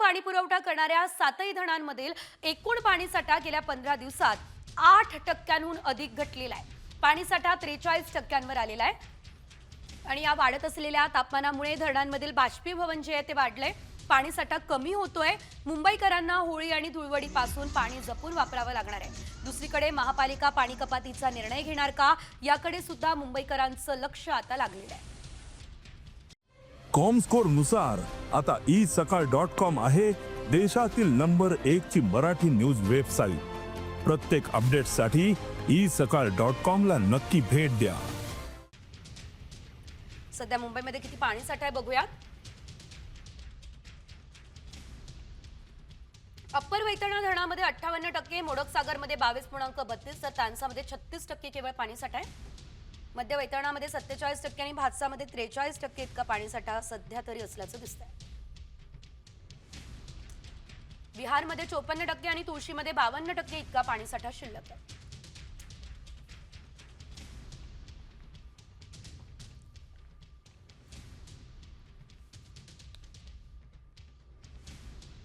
पाणी पुरवठा करणाऱ्या 7ही धरणांमधील एकूण पाणीसाठा गेल्या 15 दिवसात 8% अधिक घटलेला आहे। पाणीसाठा 43% आलेला आहे आणि या वाढत असलेल्या तापमानामुळे धरणांमधील बाष्पीभवन जे आहे ते वाढलंय। पाणीसाठा कमी होतोय। मुंबईकरांना होळी आणि धुळवडीपासून पाणी जपून वापरावं लागणार आहे। दुसरीकडे महापालिका पाणी कपातीचा निर्णय घेणार का याकडे सुद्धा मुंबईकरांचं लक्ष आता लागलेलं आहे। कॉमस्कोर नुसार आता isakal.com आहे देशातील नंबर 1 ची मराठी न्यूज वेबसाईट। प्रत्येक अपडेटसाठी isakal.com ला नक्की भेट द्या। सध्या मुंबईमध्ये किती पाणीसाठा आहे बघूया। अप्पर वैतरणा धरणामध्ये 58%, मोडक सागरमध्ये 22.32%, तर तानसामध्ये 36% केवळ पाणीसाठा आहे। मध्य वैतरणामध्ये 47% आणि भातसामध्ये 43% इतका पाणीसाठा सध्या तरी असल्याचं दिसतंय। बिहारमध्ये 54% आणि तुळशीमध्ये 52% इतका पाणीसाठा शिल्लक आहे।